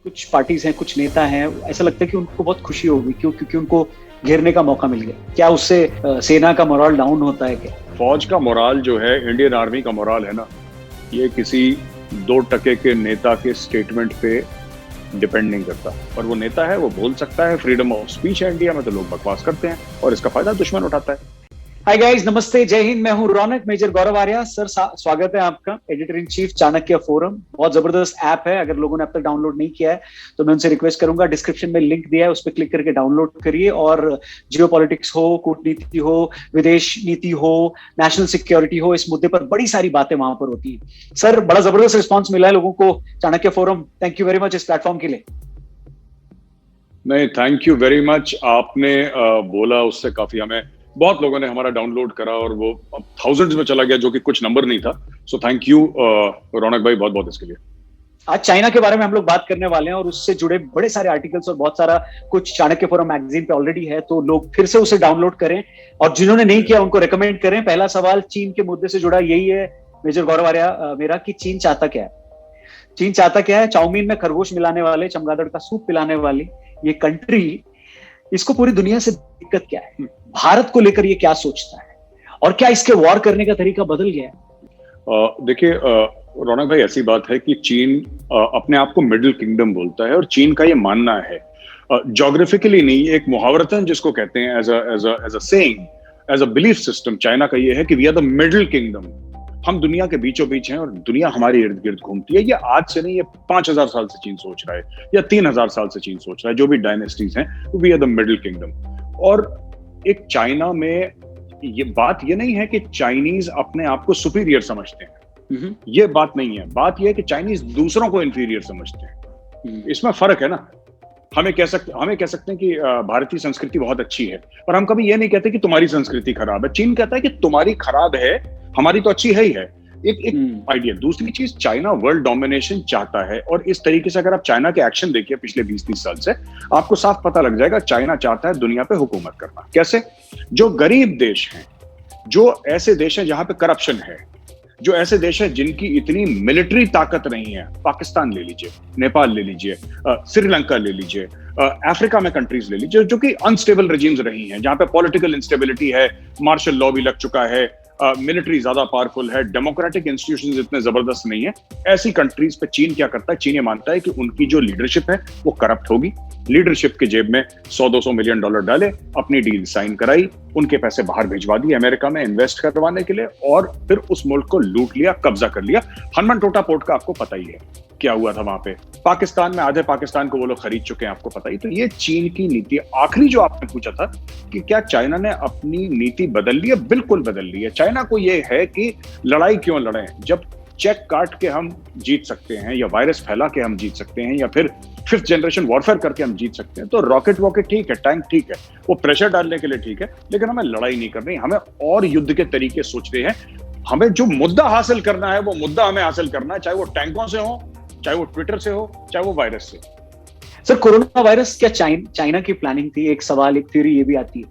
कुछ पार्टीज हैं, कुछ नेता हैं, ऐसा लगता है कि उनको बहुत खुशी होगी क्योंकि उनको घेरने का मौका मिल गया। क्या उससे सेना का मोरल डाउन होता है क्या? फौज का मोराल जो है, इंडियन आर्मी का मोराल है ना, ये किसी 2% के नेता के स्टेटमेंट पे डिपेंड नहीं करता। और वो नेता है, वो बोल सकता है, फ्रीडम ऑफ स्पीच है इंडिया में, तो लोग बकवास करते हैं और इसका फायदा दुश्मन उठाता है। हाय गाइस, नमस्ते, जय हिंद। मैं हूं रौनक। मेजर गौरव आर्या सर, स्वागत है आपका editor in chief Chanakya forum. बहुत जबरदस्त ऐप है, अगर लोगों ने अब तक डाउनलोड नहीं किया है तो मैं उनसे रिक्वेस्ट करूंगा, डिस्क्रिप्शन में लिंक दिया है, उस पर क्लिक करके डाउनलोड करिए। और जियोपॉलिटिक्स हो, कूटनीति हो, विदेश नीति हो, नेशनल सिक्योरिटी हो, इस मुद्दे पर बड़ी सारी बातें वहां पर होती है। सर, बड़ा जबरदस्त रिस्पॉन्स मिला है लोगों को Chanakya forum. Thank you very much इस प्लेटफॉर्म के लिए। नहीं, थैंक यू वेरी मच। आपने बोला, उससे काफी हमें बहुत लोगों ने हमारा डाउनलोड करा और वो अब थाउजेंड्स में चला गया, जो कि कुछ नंबर नहीं था। सो थैंक यू रौनक भाई, बहुत बहुत इसके लिए। आज चाइना के बारे में हम लोग बात करने वाले हैं और उससे जुड़े बड़े सारे आर्टिकल्स और बहुत सारा कुछ चाणक्य फोरम मैगजीन पे ऑलरेडी है, तो लोग फिर से उसे डाउनलोड करें और जिन्होंने नहीं किया उनको रेकमेंड करें। पहला सवाल चीन के मुद्दे से जुड़ा यही है मेजर गौरव आर्या मेरा, कि चीन चाहता क्या है? चीन चाहता क्या है? चाउमीन में खरगोश मिलाने वाले, चमगादड़ का सूप पिलाने वाली ये कंट्री, इसको पूरी दुनिया से दिक्कत क्या है? भारत को लेकर ये क्या सोचता है और क्या इसके वॉर करने का तरीका बदल गया है? देखिए रौनक भाई, ऐसी बात है कि चीन अपने आप को मिडिल किंगडम बोलता है और चीन का ये मानना है, ज्योग्राफिकली नहीं, एक मुहावरतन जिसको कहते हैं, as a saying, as a belief system, China का ये है कि we are the Middle Kingdom. हम दुनिया के बीचों बीच हैं और दुनिया हमारे इर्द गिर्द घूमती है। ये आज से नहीं, ये 5000 साल से चीन सोच रहा है या 3000 साल से चीन सोच रहा है। जो भी डायनेस्टीज हैं, we are the Middle Kingdom. और एक चाइना में ये बात ये नहीं है कि चाइनीज अपने आप को सुपीरियर समझते हैं, ये बात नहीं है। बात ये है कि चाइनीज दूसरों को इंफीरियर समझते हैं। इसमें फर्क है ना। हमें कह सकते हैं कि भारतीय संस्कृति बहुत अच्छी है, पर हम कभी ये नहीं कहते कि तुम्हारी संस्कृति खराब है। चीन कहता है कि तुम्हारी खराब है, हमारी तो अच्छी है ही है। एक आइडिया। दूसरी चीज, चाइना वर्ल्ड डोमिनेशन चाहता है और इस तरीके से अगर आप चाइना के एक्शन देखिए पिछले 20-30 साल से, आपको साफ पता लग जाएगा चाइना चाहता है दुनिया पे हुकूमत करना। कैसे? जो गरीब देश हैं, जो ऐसे देश हैं जहां पे करप्शन है, जो ऐसे देश हैं जिनकी इतनी मिलिट्री ताकत नहीं है, पाकिस्तान ले लीजिए, नेपाल ले लीजिए, श्रीलंका ले लीजिए, अफ्रीका में कंट्रीज ले लीजिए जो कि अनस्टेबल रेजिम्स रही हैं, जहां पे पॉलिटिकल इंस्टेबिलिटी है, मार्शल लॉ भी लग चुका है, मिलिट्री ज्यादा पावरफुल है, डेमोक्रेटिक इंस्टीट्यूशंस इतने जबरदस्त नहीं है। ऐसी कंट्रीज पे चीन क्या करता है? चीन ये मानता है कि उनकी जो लीडरशिप है वो करप्ट होगी। लीडरशिप के जेब में $100-200 मिलियन डाले, अपनी डील साइन कराई, उनके पैसे बाहर भिजवा दिए अमेरिका में इन्वेस्ट करवाने के लिए, और फिर उस मुल्क को लूट लिया, कब्जा कर लिया। हनुमान टोटा पोर्ट का आपको पता ही है क्या हुआ था वहां पे। पाकिस्तान में आधे पाकिस्तान को वो लोग खरीद चुके हैं, आपको पता ही। तो ये चीन की नीति है। आखिरी जो आपने पूछा था कि क्या चाइना ने अपनी नीति बदल ली है, बिल्कुल बदल ली है। चाइना को ये है कि लड़ाई क्यों लड़ें, जब चेक काट के हम जीत सकते हैं, या वायरस फैला के हम जीत सकते हैं, या फिर 5th जनरेशन वॉरफेयर करके हम जीत सकते हैं। तो रॉकेट वॉकेट ठीक है, टैंक ठीक है, वो प्रेशर डालने के लिए ठीक है, लेकिन हमें लड़ाई नहीं करनी। हमें और युद्ध के तरीके सोचते हैं। हमें जो मुद्दा हासिल करना है, वो मुद्दा हमें हासिल करना है, चाहे वो टैंकों से हो, चाहे वो ट्विटर से हो, चाहे वो वायरस से। सर, कोरोना वायरस क्या चाइना की प्लानिंग थी? एक सवाल, एक थ्योरी ये भी आती है।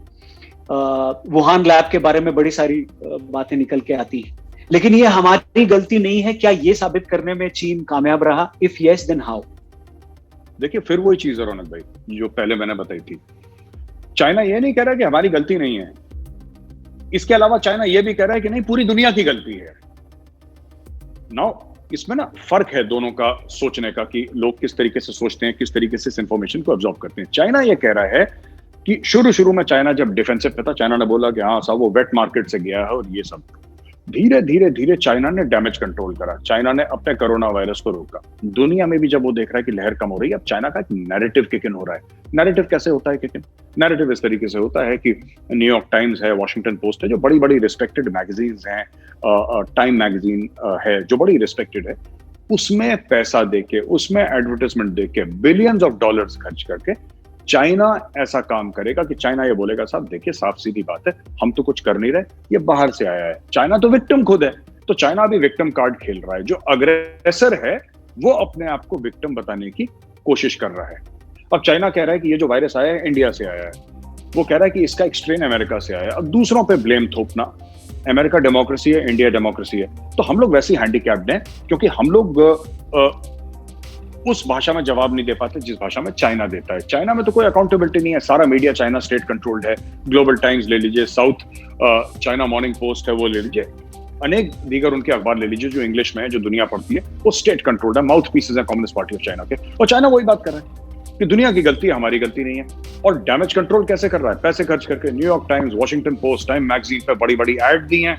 वुहान लैब के बारे में बड़ी सारी बातें निकल के आती है, लेकिन ये हमारी गलती नहीं है। क्या ये साबित करने में चीन कामयाब रहा? If yes, then how? देखिए, फिर वही चीज है रौनक भाई जो पहले मैंने बताई थी। चाइना ये नहीं कह रहा कि हमारी गलती नहीं है। इसके अलावा चाइना ये भी कह रहा है कि नहीं, पूरी दुनिया की गलती है। नाउ इसमें ना फर्क है दोनों का सोचने का, कि लोग किस तरीके से सोचते हैं, किस तरीके से इस इंफॉर्मेशन को अब्सॉर्ब करते हैं। चाइना ये कह रहा है कि शुरू में चाइना जब डिफेंसिव पे था, चाइना ने बोला कि हाँ साहब, वो वेट मार्केट से गया है और ये सब। धीरे चाइना ने डैमेज कंट्रोल करा, चाइना ने अपने कोरोना वायरस को रोका। दुनिया में भी जब वो देख रहा है कि लहर कम हो रही है, अब चाइना का एक नैरेटिव किक इन हो रहा है। नैरेटिव कैसे होता है किक इन? नैरेटिव इस तरीके से होता है कि न्यूयॉर्क टाइम्स है, वॉशिंगटन पोस्ट है, जो बड़ी बड़ी रिस्पेक्टेड मैगजीन्स हैं, टाइम मैगजीन है जो बड़ी रिस्पेक्टेड है, उसमें पैसा देके, उसमें एडवर्टाइजमेंट देके, बिलियंस ऑफ डॉलर्स खर्च करके चाइना ऐसा काम करेगा कि चाइना ये बोलेगा, साहब देखिए, साफ सीधी बात है, हम तो कुछ कर नहीं रहे, ये बाहर से आया है। चाइना तो विक्टिम खुद है, तो चाइना अभी विक्टिम कार्ड खेल रहा है। जो अग्रेसर है वो अपने आप को विक्टिम बताने की कोशिश कर रहा है। अब चाइना कह रहा है कि ये जो वायरस आया है इंडिया से आया है, वो कह रहा है कि इसका एक स्ट्रेन अमेरिका से आया है। अब दूसरों पे ब्लेम थोपना, अमेरिका डेमोक्रेसी है, इंडिया डेमोक्रेसी है, तो हम लोग वैसे ही हैंडीकैप्ड हैं, क्योंकि हम लोग उस भाषा में जवाब नहीं दे पाते जिस भाषा में चाइना देता है। चाइना में तो कोई अकाउंटेबिलिटी नहीं है, सारा मीडिया चाइना स्टेट कंट्रोल्ड है। ग्लोबल टाइम्स ले लीजिए, साउथ चाइना मॉर्निंग पोस्ट है वो ले लीजिए, अनेक दीगर उनके अखबार ले लीजिए जो इंग्लिश में है, जो दुनिया पढ़ती है, वो स्टेट कंट्रोल्ड है, माउथ पीसेस है कम्युनिस्ट पार्टी ऑफ चाइना के। और चाइना वही बात कर रहा है कि दुनिया की गलती है, हमारी गलती नहीं है। और डैमेज कंट्रोल कैसे कर रहा है? पैसे खर्च करके New York times, Washington post, time magazine पे बड़ी बड़ी एड दी हैं,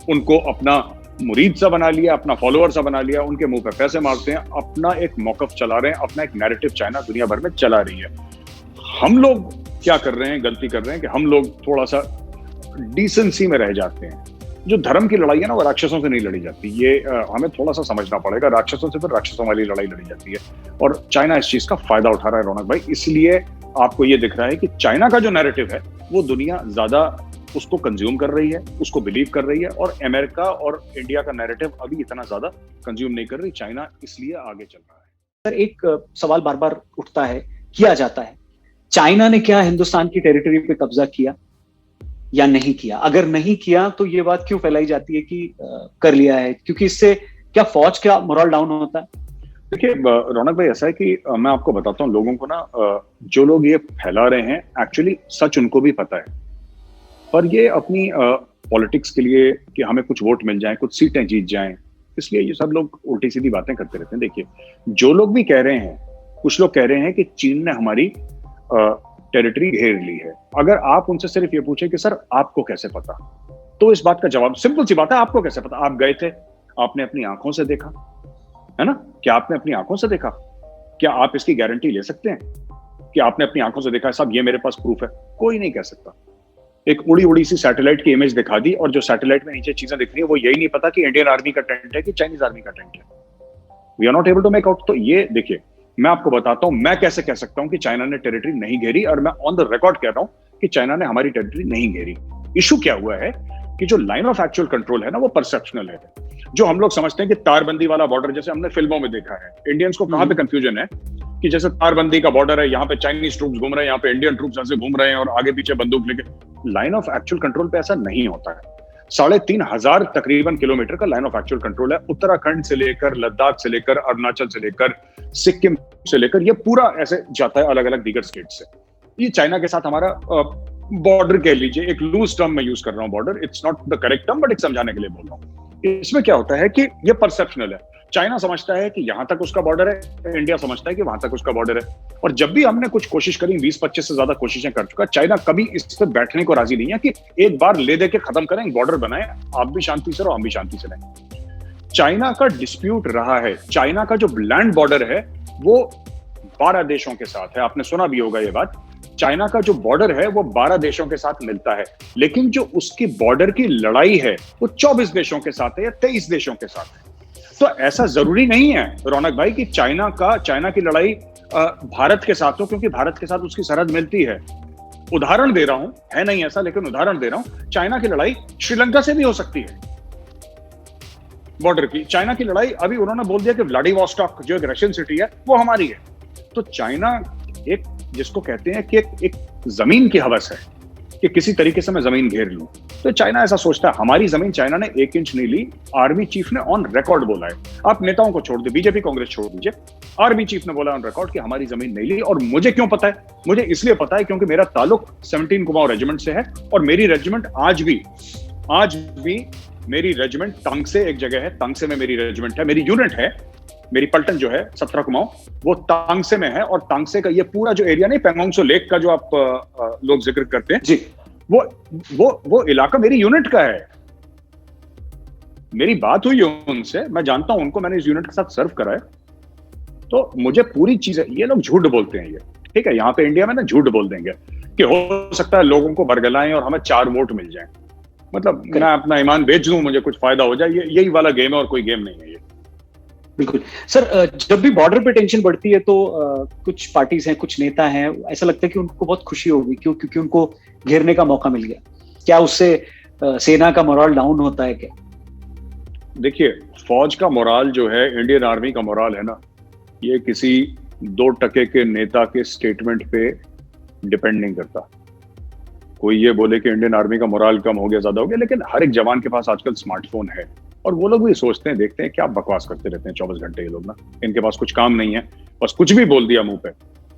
उनको अपना मुरीद सा बना लिया, अपना फॉलोअर सा बना लिया, उनके मुंह पे पैसे मारते हैं, अपना एक मौकफ चला रहे हैं, अपना एक नैरेटिव चाइना दुनिया भर में चला रही है। हम लोग क्या कर रहे हैं, गलती कर रहे हैं कि हम लोग थोड़ा सा डिसेंसी में रह जाते हैं। जो धर्म की लड़ाई है ना, वो राक्षसों से नहीं लड़ी जाती, ये हमें थोड़ा सा समझना पड़ेगा। राक्षसों से फिर राक्षसों वाली लड़ाई लड़ी जाती है, और चाइना इस चीज का फायदा उठा रहा है रौनक भाई। इसलिए आपको ये दिख रहा है कि चाइना का जो नैरेटिव है वो दुनिया ज्यादा उसको कंज्यूम कर रही है, उसको बिलीव कर रही है, और अमेरिका और इंडिया का नैरेटिव अभी इतना ज्यादा कंज्यूम नहीं कर रही। चाइना इसलिए आगे चल रहा है। सर, एक सवाल बार बार उठता है, किया जाता है, चाइना ने क्या हिंदुस्तान की टेरिटरी पे कब्जा किया या नहीं किया? अगर नहीं किया तो ये बात क्यों फैलाई जाती है कि कर लिया है? क्योंकि इससे क्या फौज का मोरल डाउन होता है? देखिए रौनक भाई, ऐसा है कि मैं आपको बताता हूँ, लोगों को ना जो लोग ये फैला रहे हैं एक्चुअली सच उनको भी पता है, पर ये अपनी पॉलिटिक्स के लिए कि हमें कुछ वोट मिल जाए, कुछ सीटें जीत जाएं, इसलिए ये सब लोग उल्टी सीधी बातें करते रहते हैं। देखिए, जो लोग भी कह रहे हैं, कुछ लोग कह रहे हैं कि चीन ने हमारी टेरिटरी घेर ली है। अगर आप उनसे सिर्फ ये पूछे कि सर आपको कैसे पता, तो इस बात का जवाब सिंपल सी बात है, आपको कैसे पता? आप गए थे, आपने अपनी आंखों से देखा, है ना? क्या आपने अपनी आंखों से देखा? क्या आप इसकी गारंटी ले सकते हैं कि आपने अपनी आंखों से देखा? साहब ये मेरे पास प्रूफ है। कोई नहीं कह सकता। एक उड़ी उड़ी सी सैटेलाइट की इमेज दिखा दी, और जो सैटेलाइट में नीचे चीजें दिख रही है वो यही नहीं पता कि इंडियन आर्मी का टेंट है कि चाइनीज आर्मी का टेंट है। We are not able to make out. तो ये देखिए, मैं आपको बताता हूं, मैं कैसे कह सकता हूं कि चाइना ने टेरिटरी नहीं घेरी, और मैं ऑन द रिकॉर्ड कह रहा हूं कि चाइना ने हमारी टेरिटरी नहीं घेरी। इशू क्या हुआ है कि जो लाइन ऑफ एक्चुअल कंट्रोल है ना, वो परसेप्शनल है। जो हम लोग समझते हैं कि तारबंदी वाला बॉर्डर, जैसे हमने फिल्मों में देखा है, इंडियंस को कहां पे कंफ्यूजन है कि जैसे तारबंदी का बॉर्डर है, यहाँ पे चाइनीज ट्रूप्स घूम रहे हैं, यहाँ पे इंडियन ट्रूप्स ऐसे घूम रहे हैं और आगे पीछे बंदूक लेके। लाइन ऑफ एक्चुअल कंट्रोल पे ऐसा नहीं होता है। 3,500 तकरीबन किलोमीटर का लाइन ऑफ एक्चुअल कंट्रोल है। उत्तराखंड से लेकर लद्दाख से लेकर अरुणाचल से लेकर सिक्किम से लेकर ये पूरा ऐसे जाता है अलग अलग दीगर स्टेट से। ये चाइना के साथ हमारा बॉर्डर कह लीजिए, एक लूज टर्म में यूज कर रहा हूं border, it's not the correct term, but एक समझाने के लिए बोल रहा हूं। इसमें क्या होता है कि ये परसेप्शनल है। चाइना समझता है कि यहां तक उसका बॉर्डर है, इंडिया समझता है कि वहां तक उसका बॉर्डर है। और जब भी हमने कुछ कोशिश करी, 20-25 से ज्यादा कोशिशें कर चुका, चाइना कभी इस पर बैठने को राजी नहीं है कि एक बार ले दे के खत्म करें, बॉर्डर बनाए, आप भी शांति से रहो, हम भी शांति से रहें। चाइना का डिस्प्यूट रहा है, चाइना का जो लैंड बॉर्डर है वो 12 देशों के साथ है। आपने सुना भी होगा ये बात। चाइना का जो बॉर्डर है वो 12 देशों के साथ मिलता है, लेकिन जो उसकी बॉर्डर की लड़ाई है वो 24 देशों के साथ है या 23 देशों के साथ है। तो ऐसा जरूरी नहीं है रौनक भाई कि चाइना की लड़ाई भारत के साथ हो, क्योंकि भारत के साथ उसकी सरहद मिलती है। उदाहरण दे रहा हूं, है नहीं ऐसा, लेकिन उदाहरण दे रहा हूं, चाइना की लड़ाई श्रीलंका से भी हो सकती है बॉर्डर की। चाइना की लड़ाई अभी उन्होंने बोल दिया कि व्लादिवोस्टॉक जो एक रशियन सिटी है वो हमारी है। तो चाइना एक, जिसको कहते हैं कि एक जमीन की हवस है कि किसी तरीके से मैं जमीन घेर लूं, तो चाइना ऐसा सोचता है। हमारी जमीन चाइना ने 1 इंच नहीं ली। आर्मी चीफ ने ऑन रिकॉर्ड बोला है, आप नेताओं को छोड़ दे, बीजेपी कांग्रेस छोड़ दीजिए, आर्मी चीफ ने बोला ऑन रिकॉर्ड कि हमारी जमीन नहीं ली। और मुझे क्यों पता है? मुझे इसलिए पता है क्योंकि मेरा ताल्लुक 17 कुमाऊं रेजिमेंट से है, और मेरी रेजिमेंट आज भी मेरी रेजिमेंट तांगसे एक जगह है, तांगसे में मेरी रेजिमेंट है, मेरी यूनिट है, मेरी पलटन जो है 17 कुमाऊं, वो तांगसे में है। और तांगसे का ये पूरा जो एरिया नहीं, पेंगोंगसो लेक का जो आप लोग जिक्र करते हैं जी, वो इलाका मेरी यूनिट का है। मेरी बात हुई है उनसे, मैं जानता हूं उनको, मैंने इस यूनिट के साथ सर्व करा है, तो मुझे पूरी चीजें, ये लोग झूठ बोलते हैं, ये ठीक है, यहाँ पे इंडिया में ना झूठ बोल देंगे कि हो सकता है लोगों को बरगलाएं और हमें 4 वोट मिल जाएं, मतलब मैं अपना ईमान बेच दूं, मुझे कुछ फायदा हो जाए, यही वाला गेम है और कोई गेम नहीं है ये। बिल्कुल सर, जब भी बॉर्डर पे टेंशन बढ़ती है तो कुछ पार्टीज हैं, कुछ नेता हैं, ऐसा लगता है कि उनको बहुत खुशी होगी क्योंकि उनको घेरने का मौका मिल गया। क्या उससे सेना का मोरल डाउन होता है क्या? देखिए, फौज का मोरल जो है, इंडियन आर्मी का मोरल है ना, ये किसी 2% के नेता के स्टेटमेंट पे डिपेंड नहीं करता। कोई ये बोले कि इंडियन आर्मी का मोरल कम हो गया, ज्यादा हो गया, लेकिन हर एक जवान के पास आजकल स्मार्टफोन है और वो लोग भी सोचते हैं, देखते हैं क्या बकवास करते रहते हैं 24 घंटे ये लोग ना, इनके पास कुछ काम नहीं है, बस कुछ भी बोल दिया मुंह पे,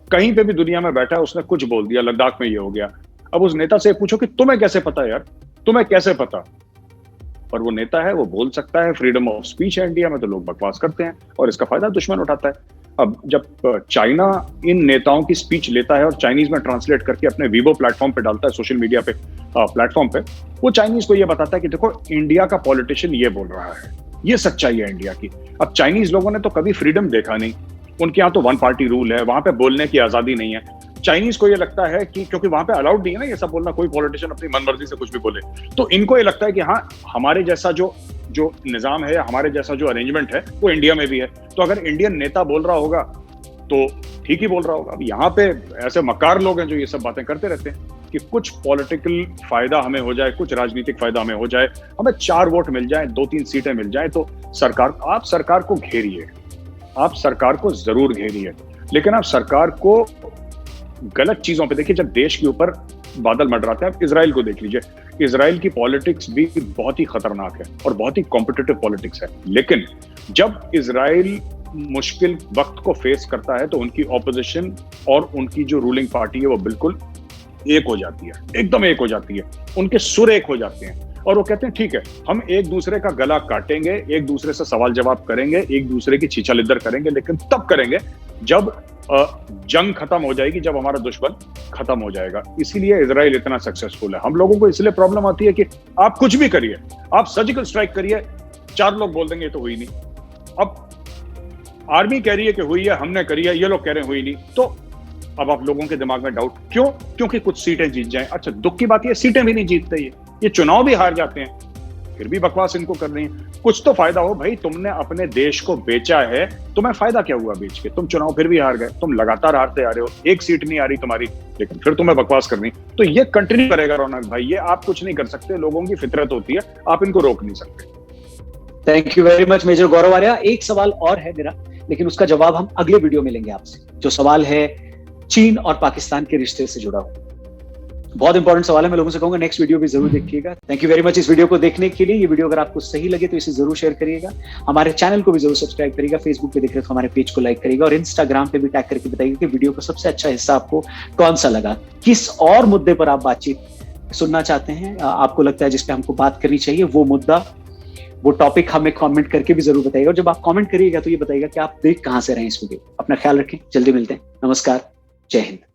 कहीं पे भी दुनिया में बैठा है उसने कुछ बोल दिया, लद्दाख में ये हो गया। अब उस नेता से पूछो कि तुम्हें कैसे पता यार, तुम्हें कैसे पता? और वो नेता है, वो बोल सकता है, फ्रीडम ऑफ स्पीच है इंडिया में, तो लोग बकवास करते हैं और इसका फायदा दुश्मन उठाता है। अब जब चाइना इन नेताओं की स्पीच लेता है और चाइनीज में ट्रांसलेट करके अपने वीवो प्लेटफॉर्म पे डालता है, सोशल मीडिया पे प्लेटफॉर्म पे, वो चाइनीज को ये बताता है कि देखो इंडिया का पॉलिटिशियन ये बोल रहा है, ये सच्चाई है इंडिया की। अब चाइनीज लोगों ने तो कभी फ्रीडम देखा नहीं, उनके यहाँ तो वन पार्टी रूल है, वहां पे बोलने की आजादी नहीं है। चाइनीज को ये लगता है कि क्योंकि वहां पे अलाउड नहीं है ना ये सब बोलना, कोई पॉलिटिशियन अपनी मनमर्जी से कुछ भी बोले, तो इनको ये लगता है कि हाँ हमारे जैसा जो निजाम है, हमारे जैसा जो अरेंजमेंट है वो इंडिया में भी है, तो अगर इंडियन नेता बोल रहा होगा तो ठीक ही बोल रहा होगा। अब यहाँ पे ऐसे मक्कार लोग हैं जो ये सब बातें करते रहते हैं कि कुछ पॉलिटिकल फायदा हमें हो जाए, कुछ राजनीतिक फायदा हमें हो जाए, हमें 4 वोट मिल जाए, 2-3 सीटें मिल जाए, तो आप सरकार को घेरिए, आप सरकार को जरूर घेरिए, लेकिन आप सरकार को गलत चीजों पे देखिए। जब देश के ऊपर बादल मंडराते हैं, आप इजराइल को देख लीजिए, इजराइल की पॉलिटिक्स भी बहुत ही खतरनाक है और बहुत ही कॉम्पिटिटिव पॉलिटिक्स है, लेकिन जब इजराइल मुश्किल वक्त को फेस करता है तो उनकी ऑपोजिशन और उनकी जो रूलिंग पार्टी है वो बिल्कुल एक हो जाती है, एकदम एक हो जाती है, उनके सुर एक हो जाते हैं और वो कहते हैं ठीक है हम एक दूसरे का गला काटेंगे, एक दूसरे से सवाल जवाब करेंगे, एक दूसरे की छीछालिद्दर करेंगे, लेकिन तब करेंगे जब जंग खत्म हो जाएगी, जब हमारा दुश्मन खत्म हो जाएगा। इसीलिए इजराइल इतना सक्सेसफुल है। हम लोगों को इसलिए प्रॉब्लम आती है कि आप कुछ भी करिए, आप सर्जिकल स्ट्राइक करिए, 4 लोग बोल देंगे तो हुई नहीं। अब आर्मी कह रही है कि हुई है, हमने करी है, ये लोग कह रहे हैं हुई नहीं, तो अब आप लोगों के दिमाग में डाउट क्यों? क्योंकि कुछ सीटें जीत जाएं। अच्छा, दुख की बात ये सीटें भी नहीं जीतते, ये चुनाव भी हार जाते हैं, फिर भी बकवास इनको कर रही है। कुछ तो फायदा हो भाई, तुमने अपने देश को बेचा है, तुम्हें फायदा क्या हुआ बेच के? तुम चुनाव फिर भी हार गए, तुम लगातार हारते आ रहे हो, एक सीट नहीं आ रही तुम्हारी, लेकिन फिर तुम्हें बकवास करनी। तो ये कंटिन्यू करेगा रौनक भाई, ये आप कुछ नहीं कर सकते, लोगों की फितरत होती है, आप इनको रोक नहीं सकते। Thank you very much major Gaurav Arya. एक सवाल और है मेरा, लेकिन उसका जवाब हम अगले वीडियो में लेंगे आपसे। जो सवाल है चीन और पाकिस्तान के रिश्ते से जुड़ा हुआ, बहुत इंपॉर्टेंट सवाल है। मैं लोगों से कहूंगा नेक्स्ट वीडियो भी जरूर देखिएगा। थैंक यू वेरी मच इस वीडियो को देखने के लिए। ये वीडियो अगर आपको सही लगे तो इसे जरूर शेयर करिएगा, हमारे चैनल को भी जरूर सब्सक्राइब करिएगा, फेसबुक पे देख रहे हो तो हमारे पेज को लाइक करिएगा और इंस्टाग्राम पे भी टैग करके बताइएगा कि वीडियो का सबसे अच्छा हिस्सा आपको कौन सा लगा, किस और मुद्दे पर आप बातचीत सुनना चाहते हैं, आपको लगता है जिस पे हमको बात करनी चाहिए, वो मुद्दा, वो टॉपिक हमें कमेंट करके भी जरूर बताइएगा। और जब आप कमेंट करिएगा तो ये बताइएगा कि आप देख कहां से रहे हैं इस वीडियो। अपना ख्याल रखें, जल्दी मिलते हैं, नमस्कार, जय हिंद।